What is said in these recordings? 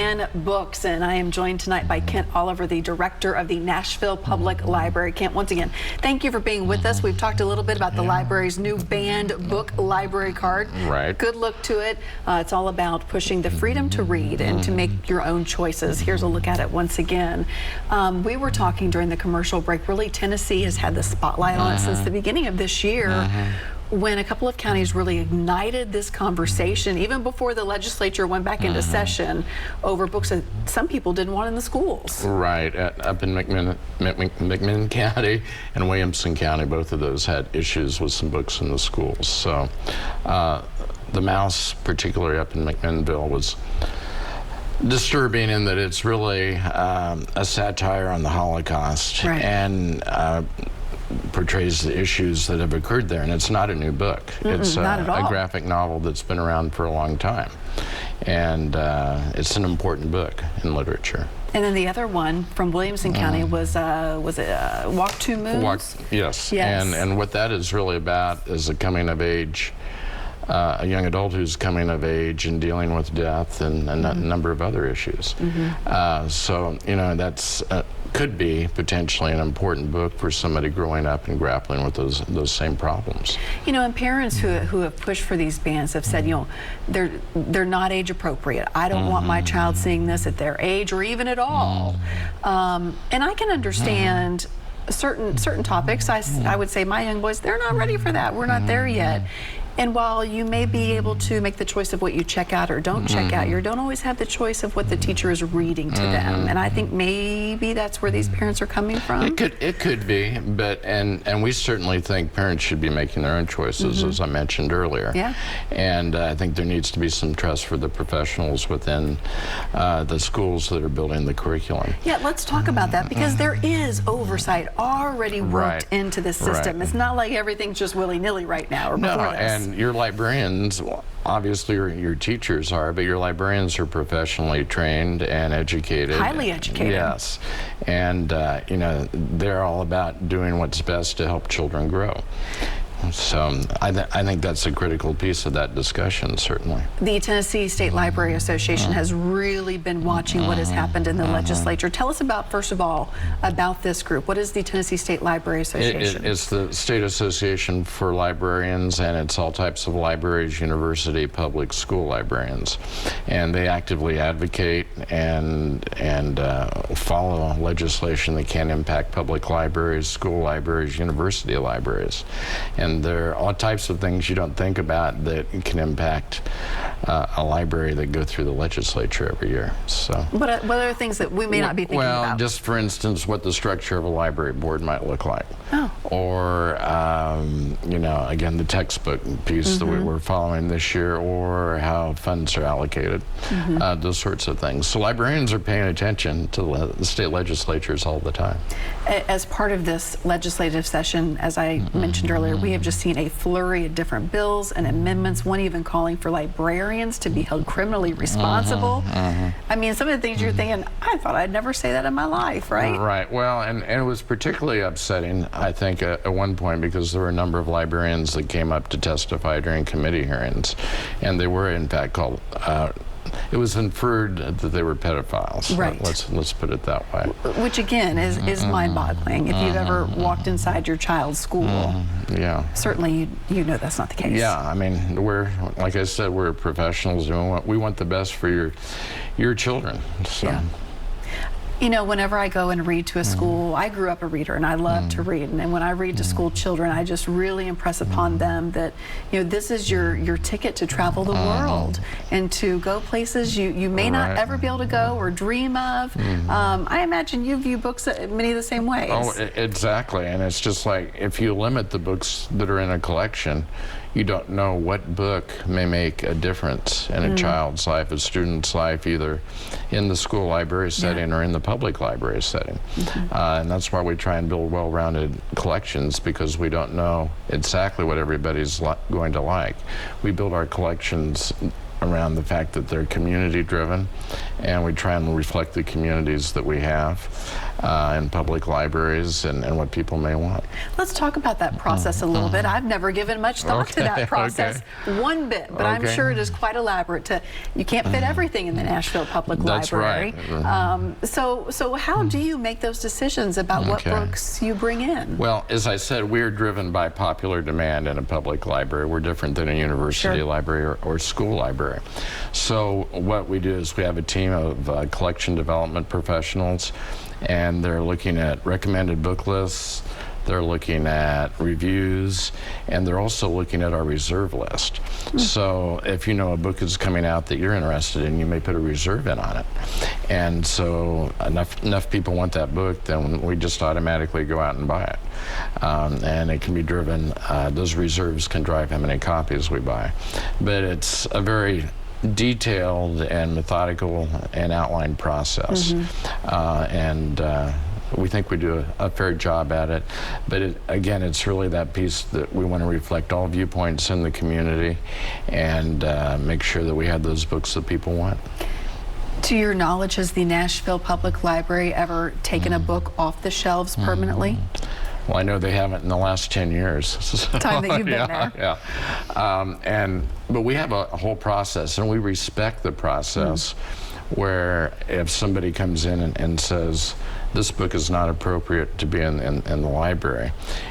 ban books, and I am joined tonight by Kent Oliver, the director of the Nashville Public Library. Kent, once again, thank you for being with us. We've talked a little bit about the library's new banned book library card. Right. Good look to it. It's all about pushing the freedom to read and to make your own choices. Here's a look at it once again. We were talking during the commercial break. Really, Tennessee has had the spotlight on it since the beginning of this year, when a couple of counties really ignited this conversation, even before the legislature went back into session, over books that some people didn't want in the schools. Right. Up in McMinn County and Williamson County, both of those had issues with some books in the schools. So the Mouse, particularly up in McMinnville, was disturbing in that it's really a satire on the Holocaust, and portrays the issues that have occurred there. And it's not a new book. It's a graphic novel that's been around for a long time. And it's an important book in literature. And then the other one from Williamson County was it Walk Two Moons? Yes. And what that is really about is a coming of age, a young adult who's coming of age and dealing with death and a number of other issues. So, you know, that's could be potentially an important book for somebody growing up and grappling with those same problems. You know, and parents who have pushed for these bans have said, you know, they're not age appropriate. I don't want my child seeing this at their age or even at all. And I can understand certain topics. I would say my young boys, they're not ready for that. We're not there yet. And while you may be able to make the choice of what you check out or don't check out, you don't always have the choice of what the teacher is reading to them. And I think maybe that's where these parents are coming from. It could be, but and we certainly think parents should be making their own choices, as I mentioned earlier. And I think there needs to be some trust for the professionals within the schools that are building the curriculum. Yeah, let's talk about that, because there is oversight already worked into the system. It's not like everything's just willy-nilly right now or before this. And your librarians, obviously your teachers are, but your librarians are professionally trained and educated. Highly educated. Yes. And, you know, they're all about doing what's best to help children grow. So I think that's a critical piece of that discussion, certainly. The Tennessee State Library Association has really been watching what has happened in the legislature. Tell us about, first of all, about this group. What is the Tennessee State Library Association? It's the State Association for Librarians, and it's all types of libraries, university, public school librarians. And they actively advocate and follow legislation that can impact public libraries, school libraries, university libraries. And there are all types of things you don't think about that can impact a library that go through the legislature every year. So, what are things that we may not be thinking about? Well, just for instance, what the structure of a library board might look like. Or, you know, again, the textbook piece that we're following this year, or how funds are allocated, those sorts of things. So librarians are paying attention to the state legislatures all the time. As part of this legislative session, as I mentioned earlier, we have just seen a flurry of different bills and amendments, one even calling for librarians to be held criminally responsible. I mean, some of the things you're thinking, I thought I'd never say that in my life, right? Right. Well, and it was particularly upsetting, I think, at one point, because there were a number of librarians that came up to testify during committee hearings, and they were, in fact, called it was inferred that they were pedophiles. Right. Let's put it that way. Which again is mind-boggling. If you've ever walked inside your child's school, certainly you know that's not the case. Yeah, I mean, we're, like I said, we're professionals, and we want the best for your children. So. You know, whenever I go and read to a school, I grew up a reader and I love to read. And when I read to school children, I just really impress upon them that, you know, this is your ticket to travel the world and to go places you may not ever be able to go or dream of. I imagine you view books many of the same ways. Oh, exactly. And it's just like, if you limit the books that are in a collection, you don't know what book may make a difference in a child's life, a student's life, either in the school library setting or in the public library setting. And that's why we try and build well-rounded collections, because we don't know exactly what everybody's going to like. We build our collections around the fact that they're community driven, and we try and reflect the communities that we have in public libraries and what people may want. Let's talk about that process a little bit. I've never given much thought to that process, one bit, but I'm sure it is quite elaborate. You can't fit everything in the Nashville Public Library. That's right. So how do you make those decisions about what books you bring in? Well, as I said, we're driven by popular demand in a public library. We're different than a university library or school library. So what we do is we have a team of collection development professionals, and they're looking at recommended book lists, they're looking at reviews, and they're also looking at our reserve list. So if you know a book is coming out that you're interested in, you may put a reserve in on it. And so enough people want that book, then we just automatically go out and buy it. And it can be driven, those reserves can drive how many copies we buy. But it's a very detailed and methodical and outlined process. We think we do a fair job at it, but again, it's really that piece that we want to reflect all viewpoints in the community and make sure that we have those books that people want. To your knowledge, has the Nashville Public Library ever taken a book off the shelves permanently? Well, I know they haven't in the last 10 years. So, time that you've been there. But we have a whole process, and we respect the process where if somebody comes in and says, this book is not appropriate to be in the library,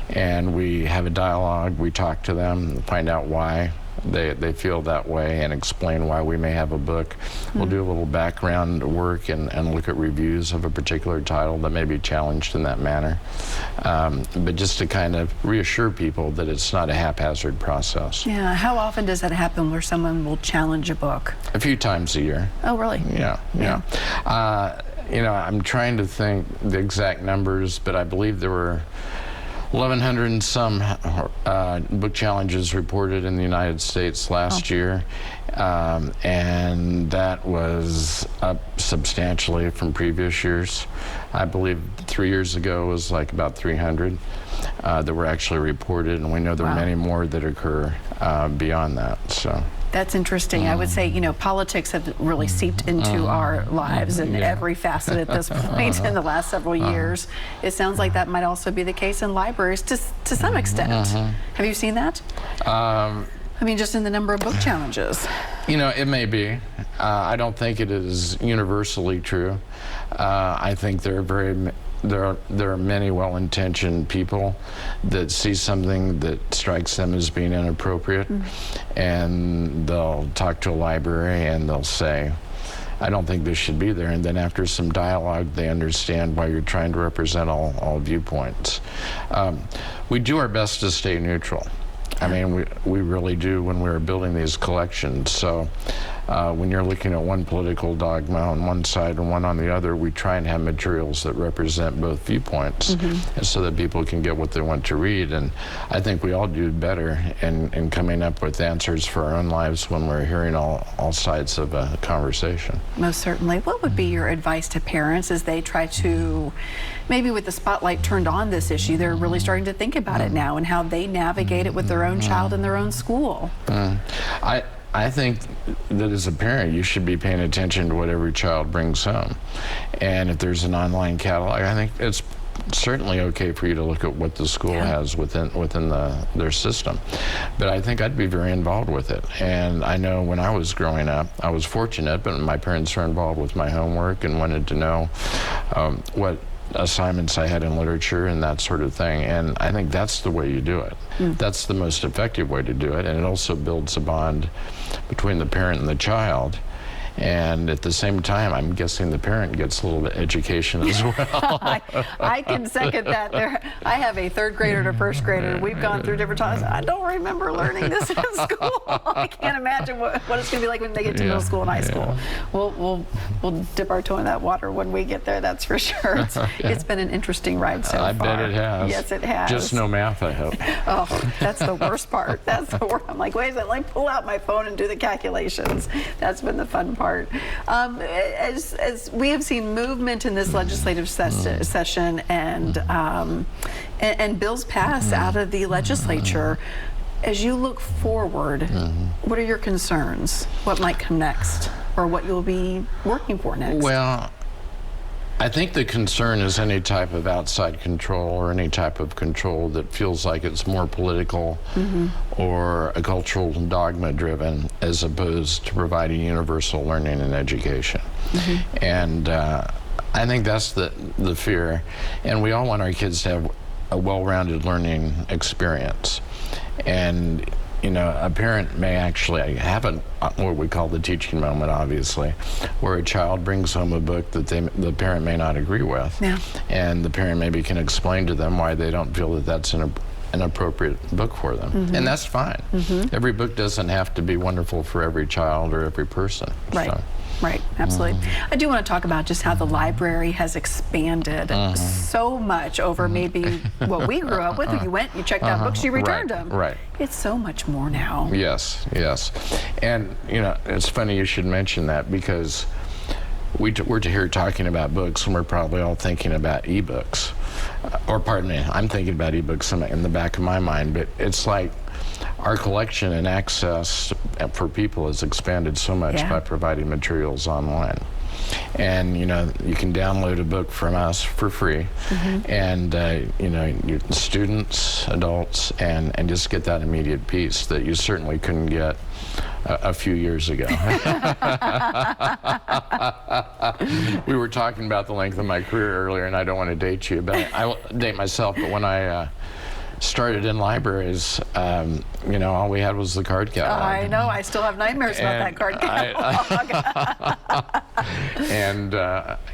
and we have a dialogue, we talk to them, find out why they feel that way and explain why we may have a book. We'll do a little background work and look at reviews of a particular title that may be challenged in that manner. But just to kind of reassure people that it's not a haphazard process. Yeah, how often does that happen where someone will challenge a book? A few times a year. Oh, really? Yeah. You know, I'm trying to think the exact numbers, but I believe there were 1,100 and some book challenges reported in the United States last year, and that was up substantially from previous years. I believe 3 years ago was like about 300 that were actually reported, and we know there are many more that occur beyond that. So. That's interesting. I would say, you know, politics have really seeped into our lives in every facet at this point in the last several years. It sounds like that might also be the case in libraries to some extent. Have you seen that? I mean, just in the number of book challenges. You know, it may be. I don't think it is universally true. I think there are many well-intentioned people that see something that strikes them as being inappropriate, and they'll talk to a library and they'll say, I don't think this should be there, and then after some dialogue they understand why you're trying to represent all viewpoints. We do our best to stay neutral. I mean, we really do when we're building these collections. So when you're looking at one political dogma on one side and one on the other, we try and have materials that represent both viewpoints, and so that people can get what they want to read. And I think we all do better in coming up with answers for our own lives when we're hearing all sides of a conversation. Most certainly. What would be your advice to parents as they try to, maybe with the spotlight turned on this issue, they're really starting to think about it now and how they navigate it with their own child in their own school? I think that as a parent, you should be paying attention to what every child brings home. And if there's an online catalog, I think it's certainly okay for you to look at what the school has within their system. But I think I'd be very involved with it. And I know when I was growing up, I was fortunate, but my parents were involved with my homework and wanted to know what assignments I had in literature and that sort of thing, and I think that's the way you do it. That's the most effective way to do it, and it also builds a bond between the parent and the child. And at the same time, I'm guessing the parent gets a little bit of education as well. I can second that. I have a third grader and a first grader. We've gone through different times. I don't remember learning this in school. I can't imagine what it's going to be like when they get to middle school and high school. We'll dip our toe in that water when we get there, that's for sure. It's been an interesting ride so far. I bet it has. Yes, it has. Just no math, I hope. Oh, that's the worst part. That's the worst. I'm like, wait a minute, let me pull out my phone and do the calculations. That's been the fun part. As we have seen movement in this legislative session and bills pass out of the legislature, as you look forward, what are your concerns? What might come next, or what you'll be working for next? Well, I think the concern is any type of outside control or any type of control that feels like it's more political or a cultural dogma driven as opposed to providing universal learning and education. And I think that's the fear. And we all want our kids to have a well-rounded learning experience. And you know, a parent may actually have what we call the teaching moment, obviously, where a child brings home a book that the parent may not agree with. Yeah. And the parent maybe can explain to them why they don't feel that that's an appropriate book for them. And that's fine. Every book doesn't have to be wonderful for every child or every person. Right. So. Right, absolutely. I do want to talk about just how the library has expanded so much over maybe what we grew up with. You went, you checked out books, you returned them. Right. It's so much more now. Yes, yes. And, you know, it's funny you should mention that because we're here talking about books and we're probably all thinking about ebooks. Or pardon me, I'm thinking about ebooks in the back of my mind, but it's like our collection and access for people has expanded so much by providing materials online. And you know, you can download a book from us for free, and you know, students, adults, and just get that immediate piece that you certainly couldn't get a few years ago. We were talking about the length of my career earlier, and I don't want to date you, but I will date myself. But when I started in libraries, you know, all we had was the card catalog. I know, I still have nightmares about that card catalog. And,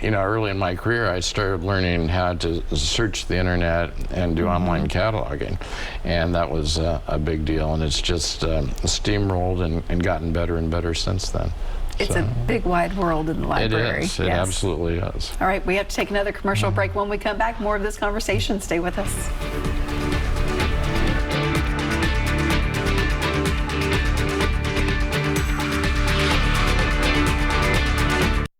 you know, early in my career, I started learning how to search the internet and do online cataloging. And that was a big deal. And it's just steamrolled and gotten better and better since then. It's a big, wide world in the library. It is. It absolutely is. All right, we have to take another commercial break. When we come back, more of this conversation. Stay with us.